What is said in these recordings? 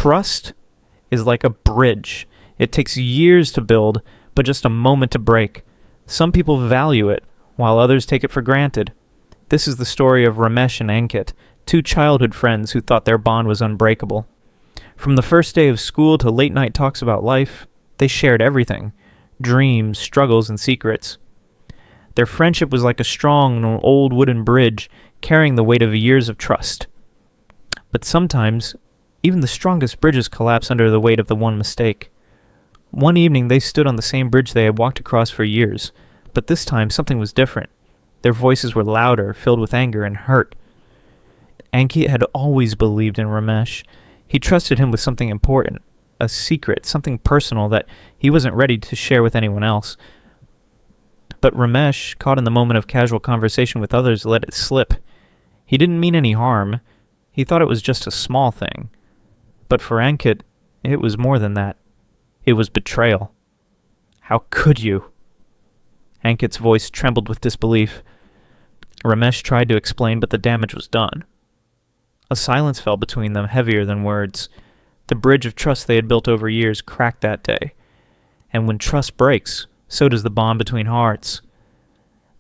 Trust is like a bridge. It takes years to build, but just a moment to break. Some people value it, while others take it for granted. This is the story of Ramesh and Ankit, two childhood friends who thought their bond was unbreakable. From the first day of school to late-night talks about life, they shared everything: dreams, struggles, and secrets. Their friendship was like a strong, old wooden bridge, carrying the weight of years of trust. But sometimes, even the strongest bridges collapse under the weight of the one mistake. One evening they stood on the same bridge they had walked across for years, but this time something was different. Their voices were louder, filled with anger and hurt. Ankit had always believed in Ramesh. He trusted him with something important, a secret, something personal that he wasn't ready to share with anyone else. But Ramesh, caught in the moment of casual conversation with others, let it slip. He didn't mean any harm. He thought it was just a small thing. But for Ankit, it was more than that. It was betrayal. How could you? Ankit's voice trembled with disbelief. Ramesh tried to explain, but the damage was done. A silence fell between them, heavier than words. The bridge of trust they had built over years cracked that day. And when trust breaks, so does the bond between hearts.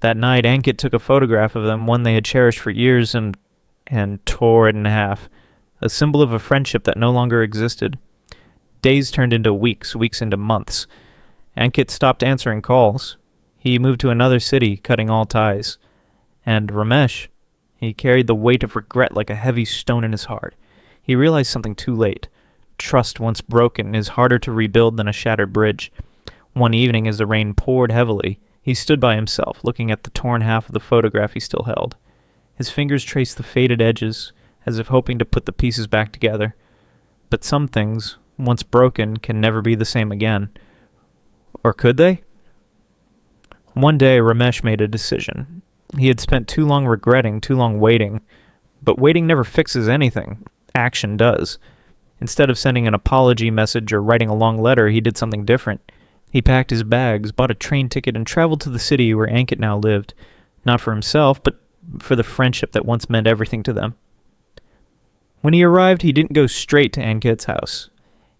That night, Ankit took a photograph of them, one they had cherished for years, and tore it in half, a symbol of a friendship that no longer existed. Days turned into weeks, weeks into months. Ankit stopped answering calls. He moved to another city, cutting all ties. And Ramesh, he carried the weight of regret like a heavy stone in his heart. He realized something too late. Trust, once broken, is harder to rebuild than a shattered bridge. One evening, as the rain poured heavily, he stood by himself, looking at the torn half of the photograph he still held. His fingers traced the faded edges, as if hoping to put the pieces back together. But some things, once broken, can never be the same again. Or could they? One day, Ramesh made a decision. He had spent too long regretting, too long waiting. But waiting never fixes anything. Action does. Instead of sending an apology message or writing a long letter, he did something different. He packed his bags, bought a train ticket, and traveled to the city where Ankit now lived. Not for himself, but for the friendship that once meant everything to them. When he arrived, he didn't go straight to Ankit's house.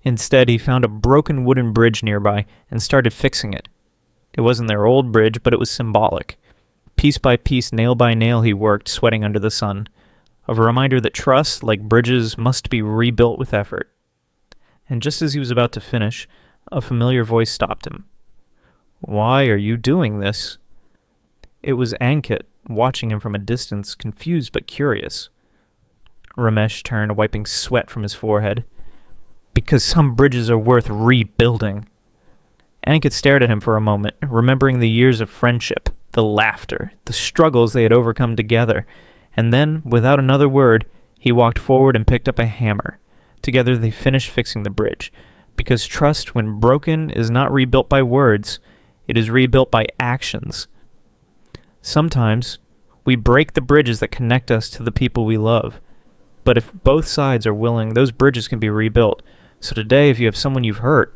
Instead, he found a broken wooden bridge nearby and started fixing it. It wasn't their old bridge, but it was symbolic. Piece by piece, nail by nail, he worked, sweating under the sun. A reminder that trust, like bridges, must be rebuilt with effort. And just as he was about to finish, a familiar voice stopped him. "Why are you doing this?" It was Ankit, watching him from a distance, confused but curious. Ramesh turned, wiping sweat from his forehead. "Because some bridges are worth rebuilding." Ankit stared at him for a moment, remembering the years of friendship, the laughter, the struggles they had overcome together, and then, without another word, he walked forward and picked up a hammer. Together they finished fixing the bridge, because trust, when broken, is not rebuilt by words, it is rebuilt by actions. Sometimes, we break the bridges that connect us to the people we love. But if both sides are willing, those bridges can be rebuilt. So today, if you have someone you've hurt,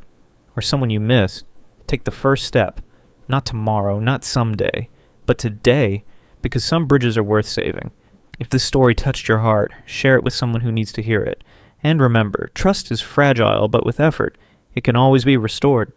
or someone you miss, take the first step. Not tomorrow, not someday, but today, because some bridges are worth saving. If this story touched your heart, share it with someone who needs to hear it. And remember, trust is fragile, but with effort, it can always be restored.